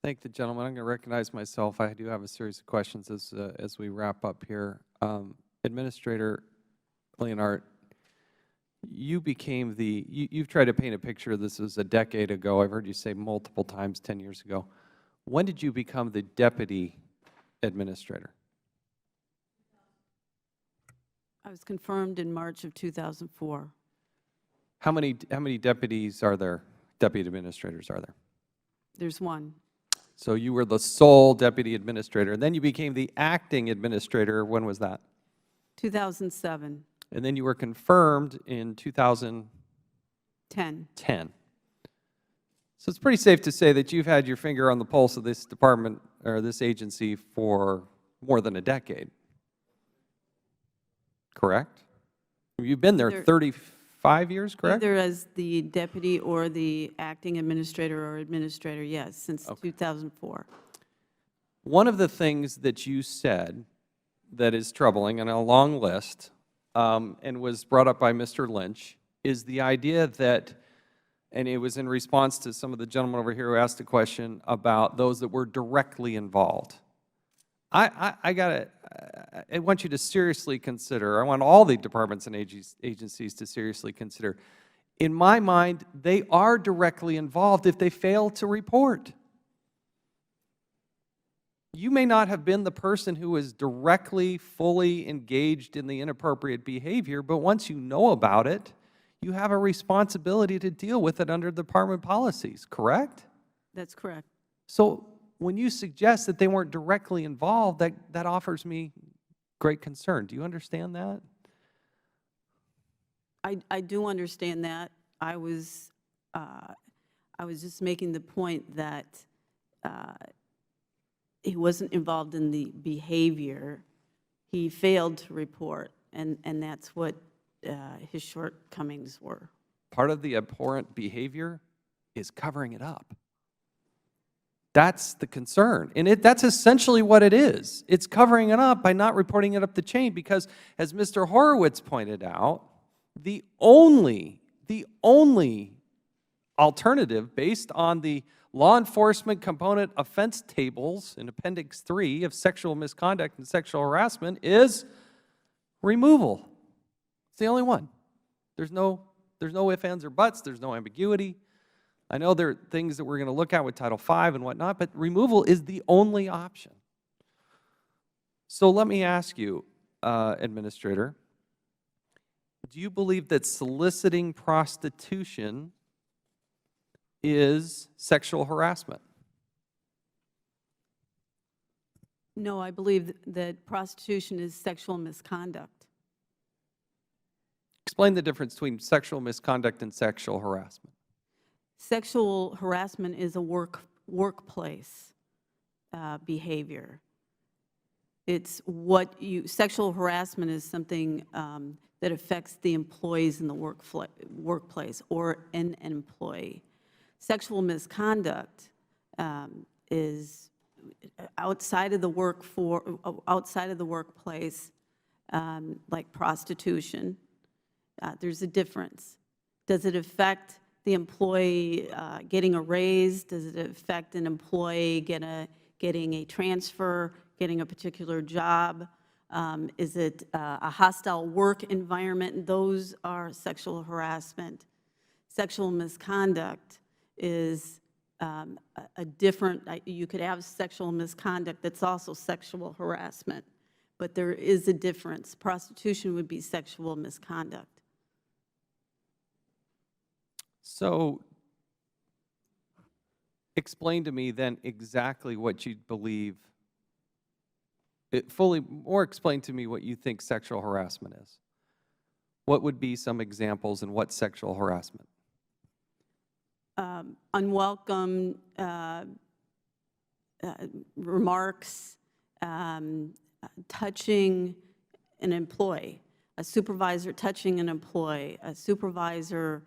Thank the gentleman. I'm going to recognize myself. I do have a series of questions as we wrap up here. Administrator Leonhardt, you became you've tried to paint a picture. This was a decade ago. I've heard you say multiple times 10 years ago. When did you become the deputy administrator? I was confirmed in March of 2004. How many deputies are there, deputy administrators are there? There's one. So you were the sole deputy administrator, and then you became the acting administrator. When was that? 2007. And then you were confirmed in 2010. 10. So it's pretty safe to say that you've had your finger on the pulse of this department or this agency for more than a decade. Correct? You've been there 35 years, correct? Either as the deputy or the acting administrator or administrator, yes, since 2004. One of the things that you said that is troubling, and a long list, and was brought up by Mr. Lynch, is the idea that, and it was in response to some of the gentlemen over here who asked a question about those that were directly involved. I want you to seriously consider, I want all the departments and agencies to seriously consider, in my mind, they are directly involved if they fail to report. You may not have been the person who was directly, fully engaged in the inappropriate behavior, but once you know about it, you have a responsibility to deal with it under department policies, correct? That's correct. So when you suggest that they weren't directly involved, that offers me great concern. Do you understand that? I do understand that. I was just making the point that he wasn't involved in the behavior. He failed to report, and that's what his shortcomings were. Part of the abhorrent behavior is covering it up. That's the concern, and that's essentially what it is. It's covering it up by not reporting it up the chain because, as Mr. Horowitz pointed out, the only alternative based on the law enforcement component offense tables in Appendix 3 of sexual misconduct and sexual harassment is removal. It's the only one. There's no ifs, ands, or buts. There's no ambiguity. I know there are things that we're going to look at with Title V and whatnot, but removal is the only option. So let me ask you, Administrator, do you believe that soliciting prostitution is sexual harassment? No, I believe that prostitution is sexual misconduct. Explain the difference between sexual misconduct and sexual harassment. Sexual harassment is a workplace behavior. It's sexual harassment is something that affects the employees in the workplace or an employee. Sexual misconduct is outside of the workplace, like prostitution. There's a difference. Does it affect the employee getting a raise? Does it affect an employee getting a transfer, getting a particular job? Is it a hostile work environment? Those are sexual harassment. Sexual misconduct is a different, you could have sexual misconduct that's also sexual harassment, but there is a difference. Prostitution would be sexual misconduct. So explain to me then exactly what you believe, or explain to me what you think sexual harassment is. What would be some examples and what's sexual harassment? Unwelcome remarks, touching an employee, a supervisor touching an employee, a supervisor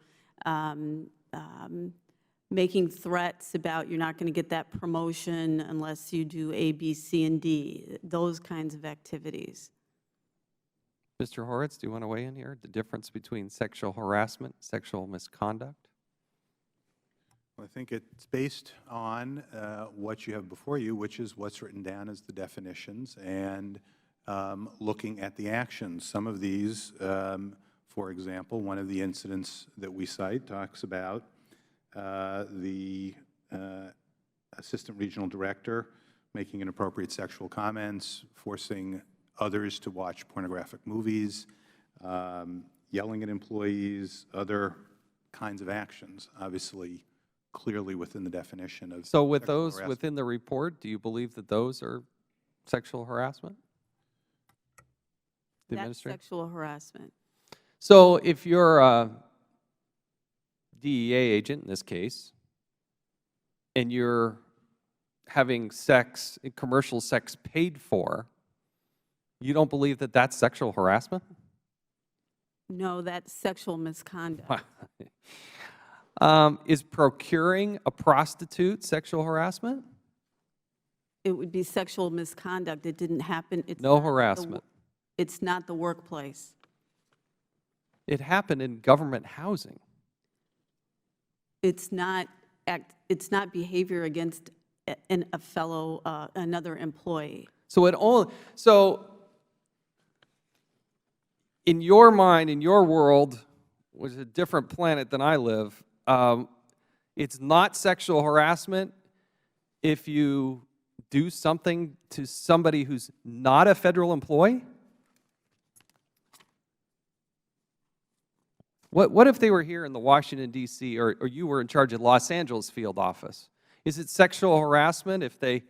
making threats about you're not going to get that promotion unless you do A, B, C, and D, those kinds of activities. Mr. Horowitz, do you want to weigh in here? The difference between sexual harassment, sexual misconduct? I think it's based on what you have before you, which is what's written down as the definitions, and looking at the actions. Some of these, for example, one of the incidents that we cite talks about the assistant regional director making inappropriate sexual comments, forcing others to watch pornographic movies, yelling at employees, other kinds of actions, obviously clearly within the definition of So with sexual those harassment. within the report, do you believe that those are sexual harassment? The That's administrator? sexual harassment. So if you're a DEA agent in this case, and you're having sex, commercial sex paid for, you don't believe that that's sexual harassment? No, that's sexual misconduct. Is procuring a prostitute sexual harassment? It would be sexual misconduct. It didn't happen. It's No not the harassment. It's not the workplace. It happened in government housing. It's not behavior against a fellow, another employee. So in your mind, in your world, which is a different planet than I live, it's not sexual harassment if you do something to somebody who's not a federal employee? What if they were here in the Washington, D.C., or you were in charge of Los Angeles field office? Is it sexual harassment if they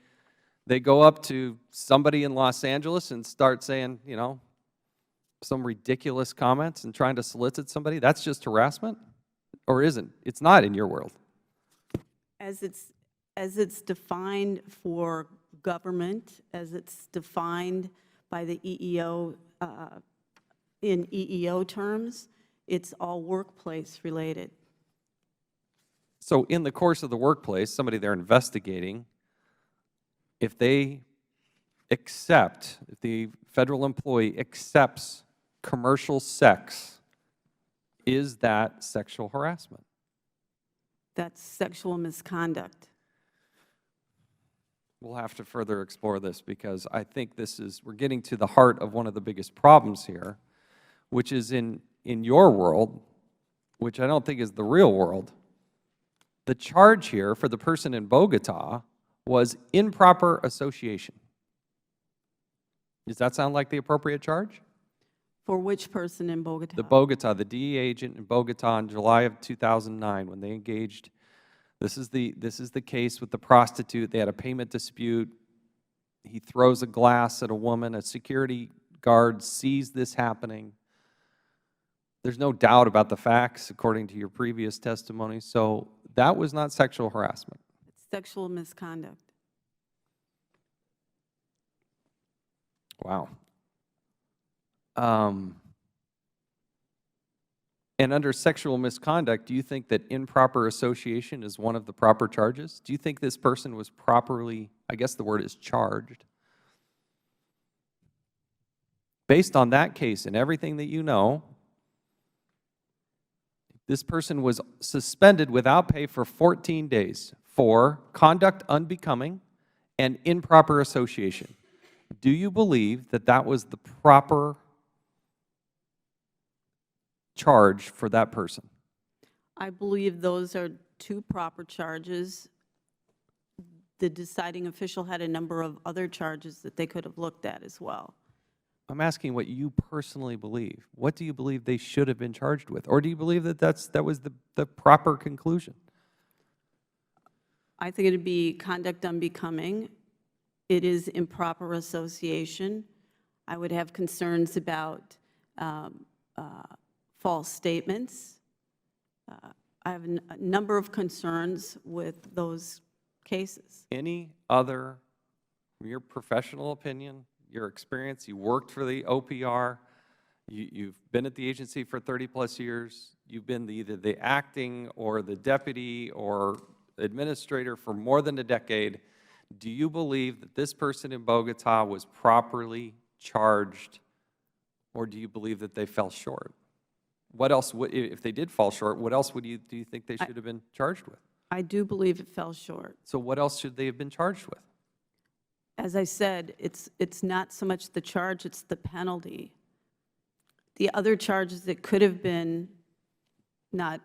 go up to somebody in Los Angeles and start saying, you know, some ridiculous comments and trying to solicit somebody? That's just harassment? Or isn't? It's not in your world. As it's defined for government, as it's defined by the EEO, in EEO terms, it's all workplace related. So in the course of the workplace, somebody they're investigating, if they accept, if the federal employee accepts commercial sex, is that sexual harassment? That's sexual misconduct. We'll have to further explore this because I think we're getting to the heart of one of the biggest problems here, which is in your world, which I don't think is the real world. The charge here for the person in Bogota was improper association. Does that sound like the appropriate charge? For which person in Bogota? The DEA agent in Bogota in July of 2009 when they engaged. This is the case with the prostitute. They had a payment dispute. He throws a glass at a woman. A security guard sees this happening. There's no doubt about the facts, according to your previous testimony. So that was not sexual harassment. It's sexual misconduct. Wow. And under sexual misconduct, do you think that improper association is one of the proper charges? Do you think this person was properly, I guess the word is charged? Based on that case and everything that you know, this person was suspended without pay for 14 days for conduct unbecoming and improper association. Do you believe that that was the proper charge for that person? I believe those are two proper charges. The deciding official had a number of other charges that they could have looked at as well. I'm asking what you personally believe. What do you believe they should have been charged with? Or do you believe that that was the proper conclusion? I think it would be conduct unbecoming. It is improper association. I would have concerns about false statements. I have a number of concerns with those cases. Any other, from your professional opinion, your experience, you worked for the OPR, you've been at the agency for 30-plus years, you've been either the acting or the deputy or administrator for more than a decade. Do you believe that this person in Bogota was properly charged, or do you believe that they fell short? What else, if they did fall short, what else do you think they should have been charged with? I do believe it fell short. So what else should they have been charged with? As I said, it's not so much the charge, it's the penalty. The other charges that could have been not,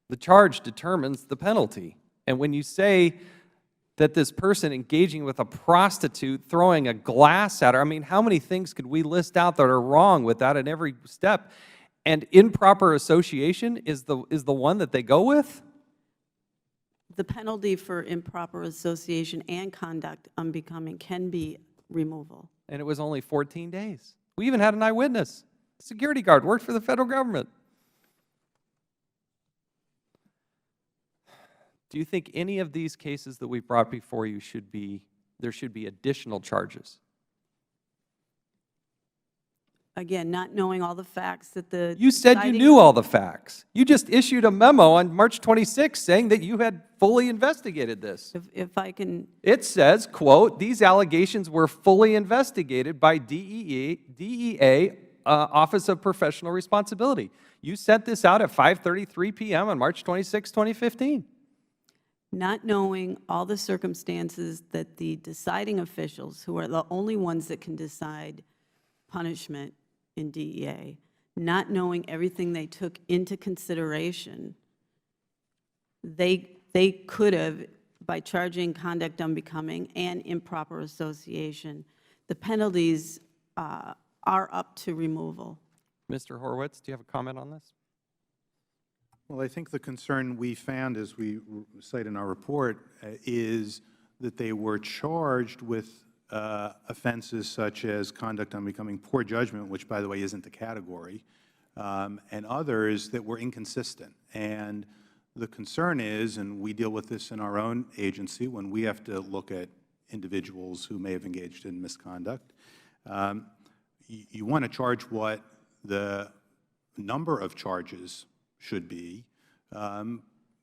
The charge determines the penalty. And when you say that this person engaging with a prostitute, throwing a glass at her, I mean, how many things could we list out that are wrong with that in every step? And improper association is the one that they go with? the penalty for improper association and conduct unbecoming can be removal. And it was only 14 days. We even had an eyewitness, a security guard, worked for the federal government. Do you think any of these cases that we brought before you there should be additional charges? Again, not knowing all the facts that the You said you deciding- knew all the facts. You just issued a memo on March 26th saying that you had fully investigated this. If I can, It says, quote, "These allegations were fully investigated by DEA, Office of Professional Responsibility." You sent this out at 5:33 p.m. on March 26, 2015. not knowing all the circumstances that the deciding officials, who are the only ones that can decide punishment in DEA, not knowing everything they took into consideration, they could have, by charging conduct unbecoming and improper association, the penalties are up to removal. Mr. Horowitz, do you have a comment on this? Well, I think the concern we found, as we cite in our report, is that they were charged with offenses such as conduct unbecoming, poor judgment, which, by the way, isn't the category, and others that were inconsistent. And the concern is, and we deal with this in our own agency when we have to look at individuals who may have engaged in misconduct, you want to charge what the number of charges should be,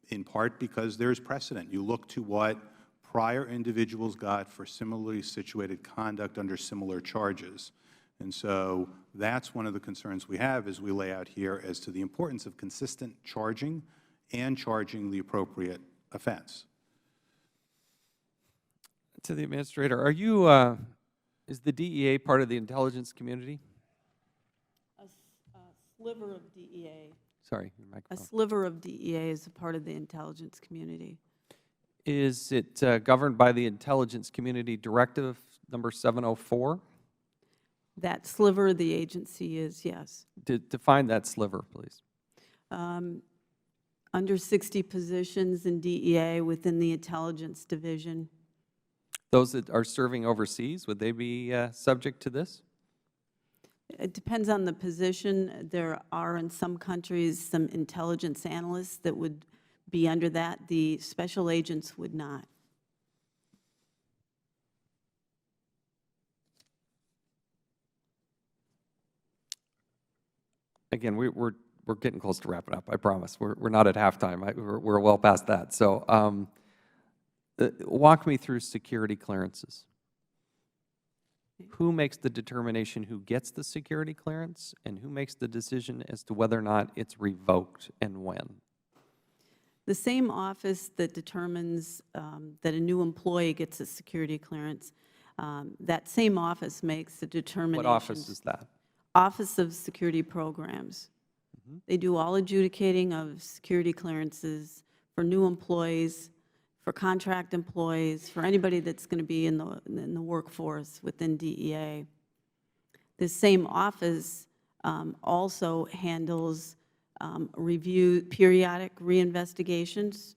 in part because there's precedent. You look to what prior individuals got for similarly situated conduct under similar charges. And so that's one of the concerns we have as we lay out here as to the importance of consistent charging and charging the appropriate offense. To the Administrator, are you, is the DEA part of the intelligence community? A sliver of DEA. Sorry, your A microphone. sliver of DEA is a part of the intelligence community. Is it governed by the Intelligence Community Directive number 704? That sliver of the agency is, yes. Define that sliver, please. Under 60 positions in DEA within the intelligence division. Those that are serving overseas, would they be subject to this? It depends on the position. There are in some countries some intelligence analysts that would be under that. The special agents would not. Again, we're getting close to wrapping up, I promise. We're not at halftime. We're well past that. So walk me through security clearances. Who makes the determination who gets the security clearance, and who makes the decision as to whether or not it's revoked and when? The same office that determines that a new employee gets a security clearance, that same office makes the determination. What office is that? Office of Security Programs. They do all adjudicating of security clearances for new employees, for contract employees, for anybody that's going to be in the workforce within DEA. This same office also handles periodic reinvestigations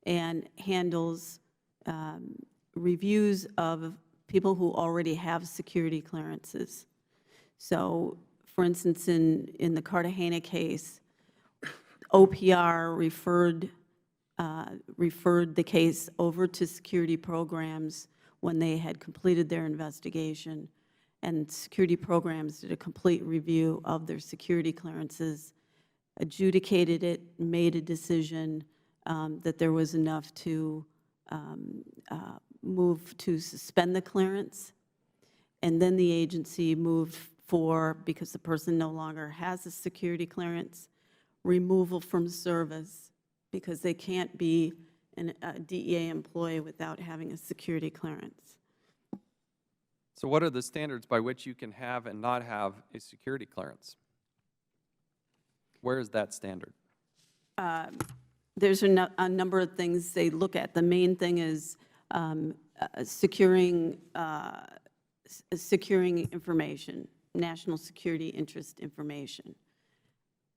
and handles reviews of people who already have security clearances. So, for instance, in the Cartagena case, OPR referred the case over to security programs when they had completed their investigation, and security programs did a complete review of their security clearances, adjudicated it, made a decision that there was enough to move to suspend the clearance, and then the agency moved for, because the person no longer has a security clearance, removal from service, because they can't be a DEA employee without having a security clearance. So what are the standards by which you can have and not have a security clearance? Where is that standard? There's a number of things they look at. The main thing is securing information, national security interest information.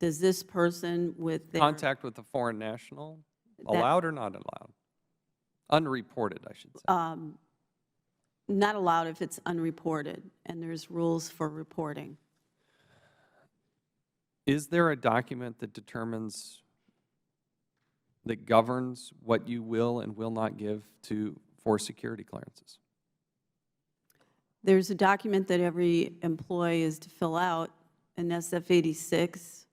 Does this person with their... Contact with a foreign national, allowed or not allowed? Unreported, I should say. Not allowed if it's unreported, and there's rules for reporting. Is there a document that determines, that governs what you will and will not give for security clearances? There's a document that every employee is to fill out, an SF-86.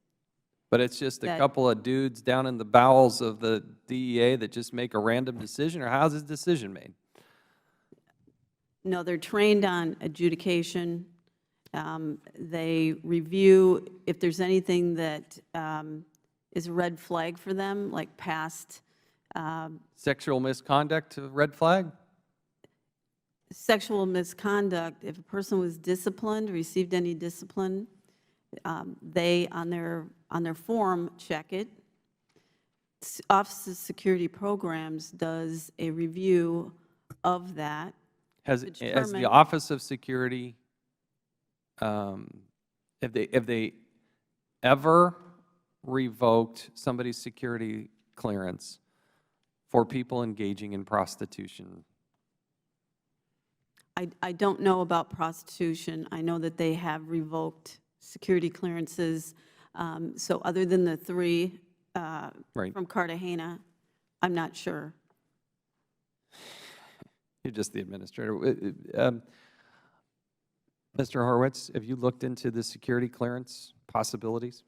But it's just a couple of dudes down in the bowels of the DEA that just make a random decision, or how's this decision made? No, they're trained on adjudication. They review if there's anything that is a red flag for them, like past Sexual misconduct, red flag? sexual misconduct. If a person was disciplined, received any discipline, they, on their form, check it. Office of Security Programs does a review of that. Has determine- the Office of Security, have they ever revoked somebody's security clearance for people engaging in prostitution? I don't know about prostitution. I know that they have revoked security clearances. So other than the three Right. from Cartagena, I'm not sure. You're just the administrator. Mr. Horowitz, have you looked into the security clearance possibilities?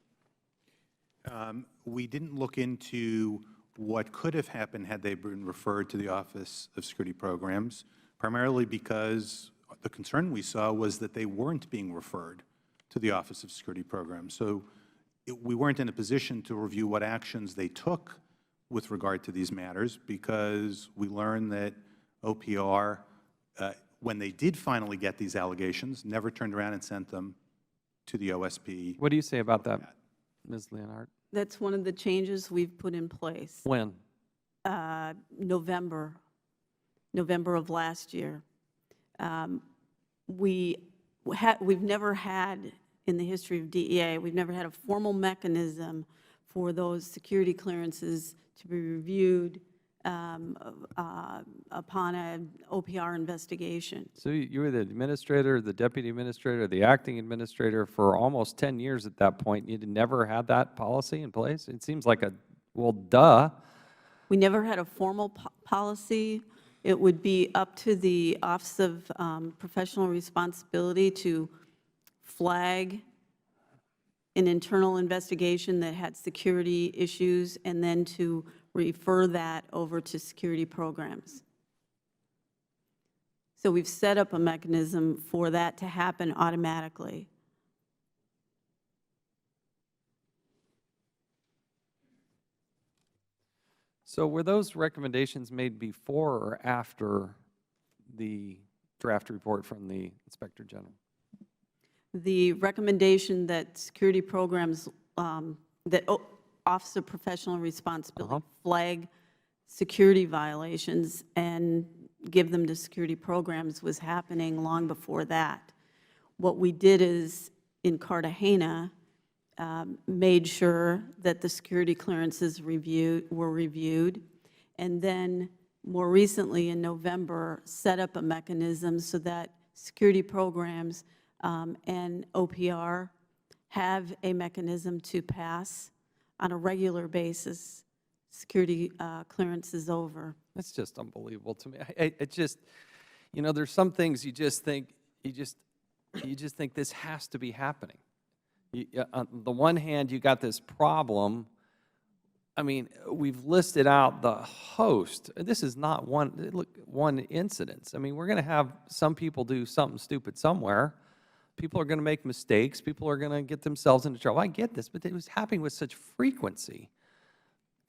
We didn't look into what could have happened had they been referred to the Office of Security Programs, primarily because the concern we saw was that they weren't being referred to the Office of Security Programs. So we weren't in a position to review what actions they took with regard to these matters, because we learned that OPR, when they did finally get these allegations, never turned around and sent them to the OSP. What do you say about that, Ms. Leonhardt? That's one of the changes we've put in place. When? November of last year. We've never had, in the history of DEA, we've never had a formal mechanism for those security clearances to be reviewed upon an OPR investigation. So you were the administrator, the deputy administrator, the acting administrator for almost 10 years at that point. You'd never had that policy in place? It seems like well, duh. We never had a formal policy. It would be up to the Office of Professional Responsibility to flag an internal investigation that had security issues and then to refer that over to security programs. So we've set up a mechanism for that to happen automatically. So were those recommendations made before or after the draft report from the Inspector General? The recommendation that security programs, that Office of Professional Responsibility flag security violations and give them to security programs was happening long before that. What we did is, in Cartagena, made sure that the security clearances were reviewed, and then more recently in November set up a mechanism so that security programs and OPR have a mechanism to pass on a regular basis security clearances over. That's just unbelievable to me. It just, you know, there's some things you just think this has to be happening. On the one hand, you got this problem. I mean, we've listed out the host. This is not one incident. I mean, we're going to have some people do something stupid somewhere. People are going to make mistakes. People are going to get themselves into trouble. I get this, but it was happening with such frequency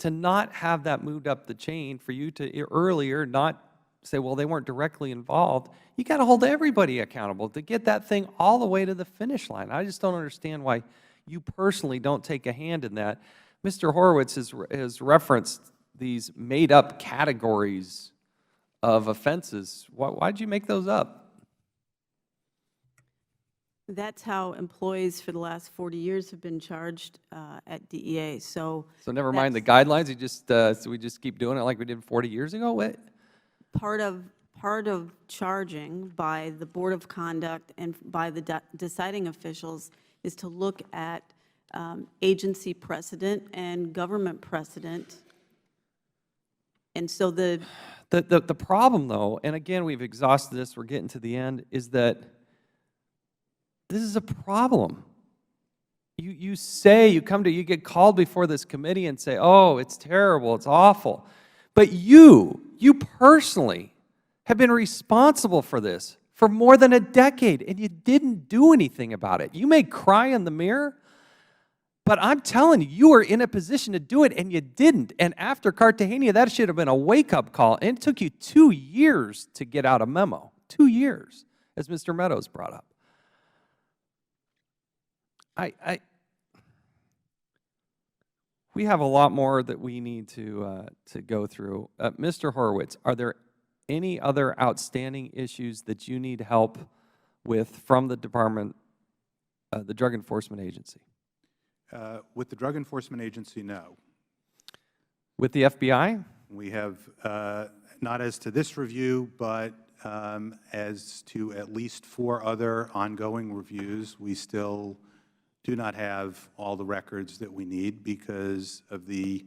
to not have that moved up the chain, for you to earlier not say, well, they weren't directly involved. You got to hold everybody accountable to get that thing all the way to the finish line. I just don't understand why you personally don't take a hand in that. Mr. Horowitz has referenced these made-up categories of offenses. Why'd you make those up? That's how employees for the last 40 years have been charged at DEA. So never mind the guidelines. You just so we just keep doing it like we did 40 years ago. What? part of charging by the Board of Conduct and by the deciding officials is to look at agency precedent and government precedent. And so the problem, though, and again, we've exhausted this, we're getting to the end, is that this is a problem. You say, you get called before this committee and say, oh, it's terrible, it's awful. But you personally have been responsible for this for more than a decade, and you didn't do anything about it. You may cry in the mirror, but I'm telling you, you were in a position to do it, and you didn't. And after Cartagena, that should have been a wake-up call. And it took you 2 years to get out a memo. 2 years, as Mr. Meadows brought up. We have a lot more that we need to go through. Mr. Horowitz, are there any other outstanding issues that you need help with from the department, the Drug Enforcement Agency? With the Drug Enforcement Agency, no. With the FBI? We have, not as to this review, but as to at least 4 other ongoing reviews, we still do not have all the records that we need because of the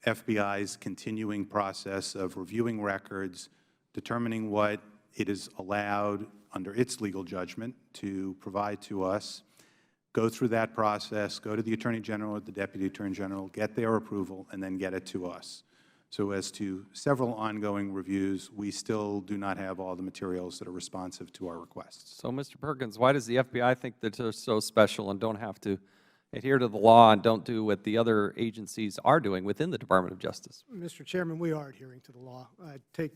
FBI's continuing process of reviewing records, determining what it is allowed under its legal judgment to provide to us, go through that process, go to the Attorney General or the Deputy Attorney General, get their approval, and then get it to us. So as to several ongoing reviews, we still do not have all the materials that are responsive to our requests. So, Mr. Perkins, why does the FBI think that they're so special and don't have to adhere to the law and don't do what the other agencies are doing within the Department of Justice? Mr. Chairman, we are adhering to the law. I take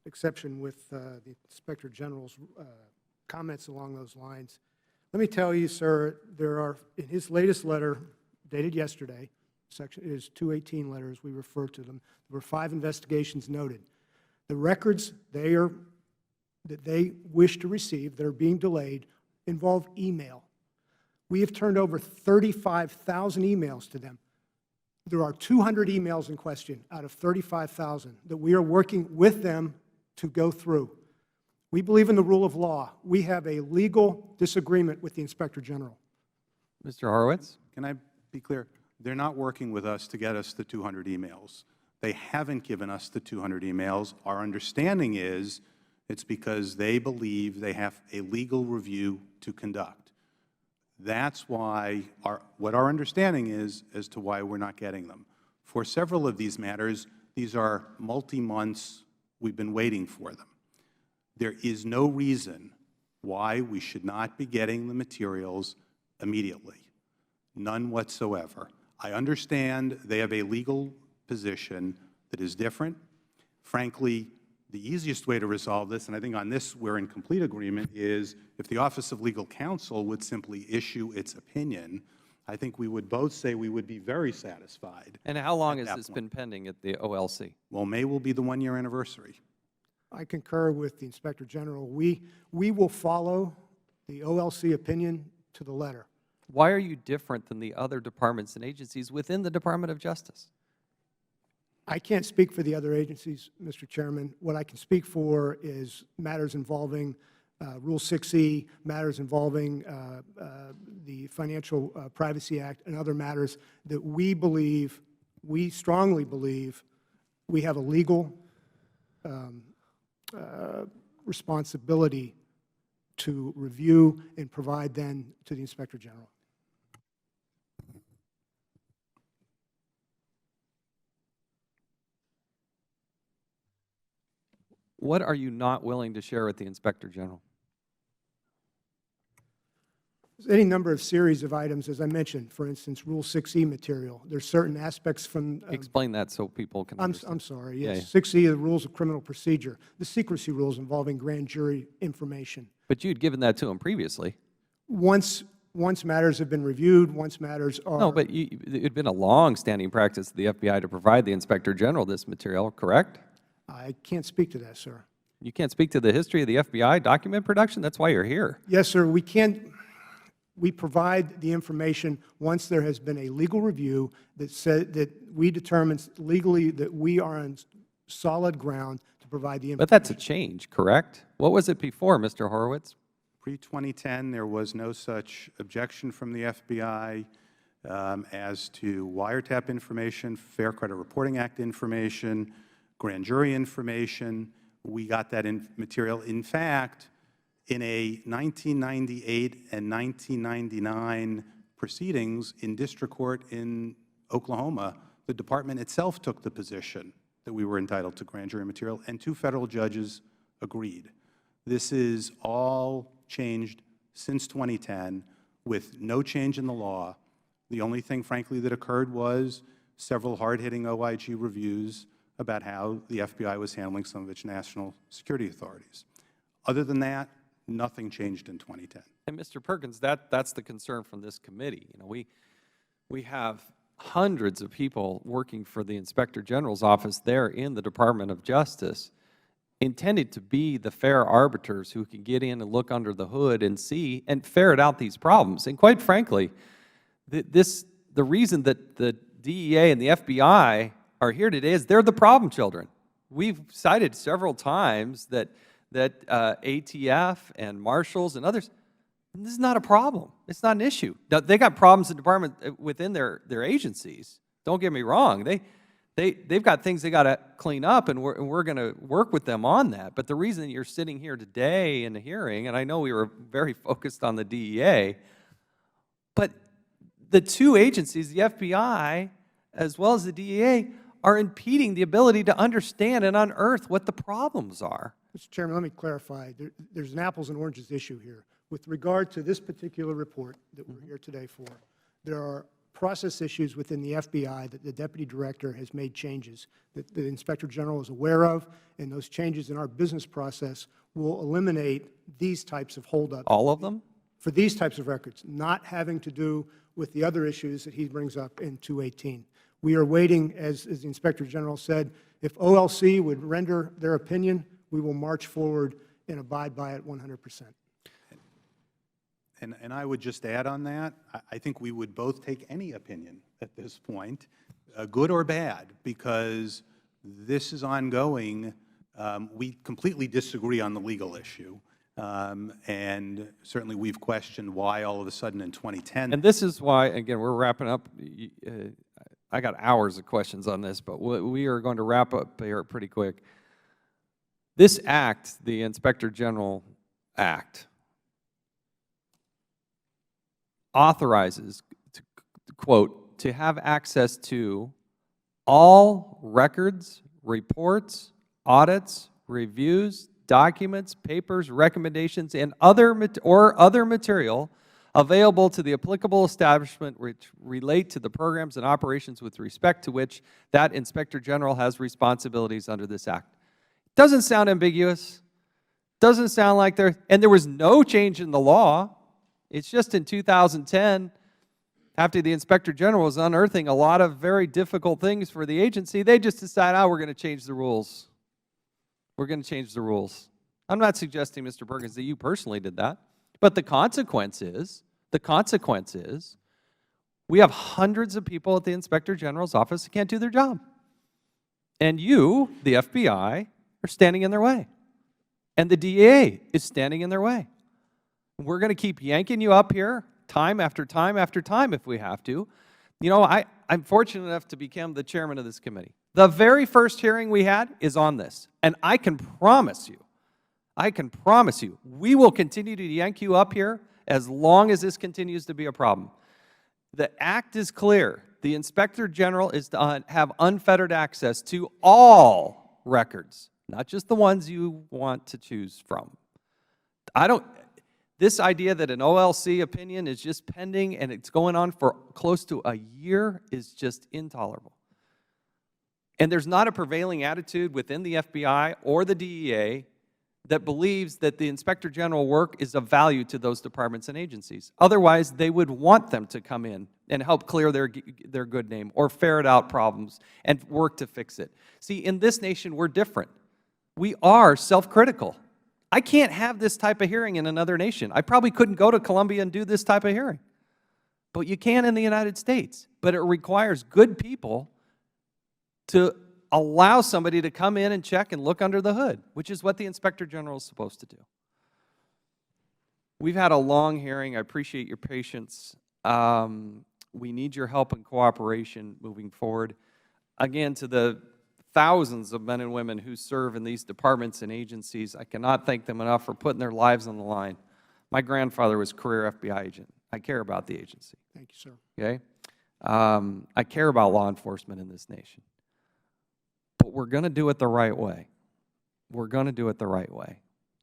exception with the Inspector General's comments along those lines. Let me tell you, sir, there are, in his latest letter dated yesterday, section is 218 letters, we refer to them, there were 5 investigations noted. The records that they wish to receive that are being delayed involve email. We have turned over 35,000 emails to them. There are 200 emails in question out of 35,000 that we are working with them to go through. We believe in the rule of law. We have a legal disagreement with the Inspector General. Mr. Horowitz? Can I be clear? They're not working with us to get us the 200 emails. They haven't given us the 200 emails. Our understanding is it's because they believe they have a legal review to conduct. That's why what our understanding is as to why we're not getting them. For several of these matters, these are multi-months. We've been waiting for them. There is no reason why we should not be getting the materials immediately. None whatsoever. I understand they have a legal position that is different. Frankly, the easiest way to resolve this, and I think on this we're in complete agreement, is if the Office of Legal Counsel would simply issue its opinion, I think we would both say we would be very satisfied. And how long has this been pending at the OLC? Well, May will be the 1-year anniversary. I concur with the Inspector General. We will follow the OLC opinion to the letter. Why are you different than the other departments and agencies within the Department of Justice? I can't speak for the other agencies, Mr. Chairman. What I can speak for is matters involving Rule 6E, matters involving the Financial Privacy Act, and other matters that we strongly believe, we have a legal responsibility to review and provide then to the Inspector General. What are you not willing to share with the Inspector General? any number of series of items, as I mentioned, for instance, Rule 6E material. There's certain aspects from Explain that so people can understand. I'm sorry, Yeah, yes. 6E of the Rules of Criminal Procedure, the secrecy rules involving grand jury information. But you'd given that to him previously. Once matters have been reviewed, once matters are... No, but it had been a long-standing practice of the FBI to provide the Inspector General this material, correct? I can't speak to that, sir. You can't speak to the history of the FBI document production? That's why you're here. Yes, sir, we provide the information once there has been a legal review that we determine legally that we are on solid ground to provide the information. But that's a change, correct? What was it before, Mr. Horowitz? Pre-2010, there was no such objection from the FBI as to wiretap information, Fair Credit Reporting Act information, grand jury information. We got that material. In fact, in a 1998 and 1999 proceedings in district court in Oklahoma, the department itself took the position that we were entitled to grand jury material, and 2 federal judges agreed. This is all changed since 2010 with no change in the law. The only thing, frankly, that occurred was several hard-hitting OIG reviews about how the FBI was handling some of its national security authorities. Other than that, nothing changed in 2010. And Mr. Perkins, that's the concern from this committee. You know, we have hundreds of people working for the Inspector General's office there in the Department of Justice, intended to be the fair arbiters who can get in and look under the hood and see and ferret out these problems. And quite frankly, the reason that the DEA and the FBI are here today is they're the problem children. We've cited several times that ATF and marshals and others, this is not a problem. It's not an issue. Now, they got problems in the department within their agencies. Don't get me wrong. They've got things they got to clean up, and we're going to work with them on that. But the reason you're sitting here today in the hearing, and I know we were very focused on the DEA, but the 2 agencies, the FBI as well as the DEA, are impeding the ability to understand and unearth what the problems are. Mr. Chairman, let me clarify. There's an apples and oranges issue here. With regard to this particular report that we're here today for, there are process issues within the FBI that the Deputy Director has made changes that the Inspector General is aware of, and those changes in our business process will eliminate these types of holdups. All of them? For these types of records, not having to do with the other issues that he brings up in 218. We are waiting, as the Inspector General said, if OLC would render their opinion, we will march forward and abide by it 100%. And I would just add on that, I think we would both take any opinion at this point, good or bad, because this is ongoing. We completely disagree on the legal issue, and certainly we've questioned why all of a sudden in 2010. And this is why, again, we're wrapping up. I got hours of questions on this, but we are going to wrap up here pretty quick. This act, the Inspector General Act, authorizes, quote, to have access to all records, reports, audits, reviews, documents, papers, recommendations, and other material available to the applicable establishment which relate to the programs and operations with respect to which that Inspector General has responsibilities under this Act. Doesn't sound ambiguous. Doesn't sound like there was no change in the law. It's just in 2010, after the Inspector General was unearthing a lot of very difficult things for the agency, they just decided, we're going to change the rules. We're going to change the rules. I'm not suggesting, Mr. Perkins, that you personally did that, but the consequence is, we have hundreds of people at the Inspector General's office who can't do their job. And you, the FBI, are standing in their way. And the DEA is standing in their way. We're going to keep yanking you up here time after time after time if we have to. You know, I'm fortunate enough to become the chairman of this committee. The very first hearing we had is on this. And I can promise you, we will continue to yank you up here as long as this continues to be a problem. The Act is clear. The Inspector General is to have unfettered access to all records, not just the ones you want to choose from. This idea that an OLC opinion is just pending and it's going on for close to a year is just intolerable. And there's not a prevailing attitude within the FBI or the DEA that believes that the Inspector General work is of value to those departments and agencies. Otherwise, they would want them to come in and help clear their good name or ferret out problems and work to fix it. See, in this nation, we're different. We are self-critical. I can't have this type of hearing in another nation. I probably couldn't go to Colombia and do this type of hearing. But you can in the United States. But it requires good people to allow somebody to come in and check and look under the hood, which is what the Inspector General is supposed to do. We've had a long hearing. I appreciate your patience. We need your help and cooperation moving forward. Again, to the thousands of men and women who serve in these departments and agencies, I cannot thank them enough for putting their lives on the line. My grandfather was a career FBI agent. I care about the agency. Thank you, sir. Okay? I care about law enforcement in this nation. But we're going to do it the right way. We're going to do it the right way.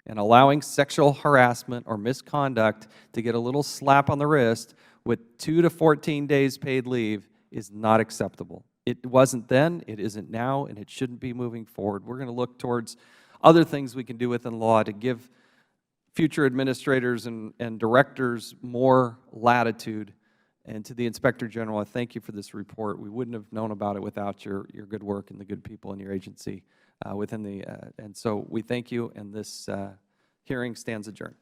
And allowing sexual harassment or misconduct to get a little slap on the wrist with 2 to 14 days paid leave is not acceptable. It wasn't then, it isn't now, and it shouldn't be moving forward. We're going to look towards other things we can do within law to give future administrators and directors more latitude. And to the Inspector General, I thank you for this report. We wouldn't have known about it without your good work and the good people in your agency and so we thank you, and this hearing stands adjourned.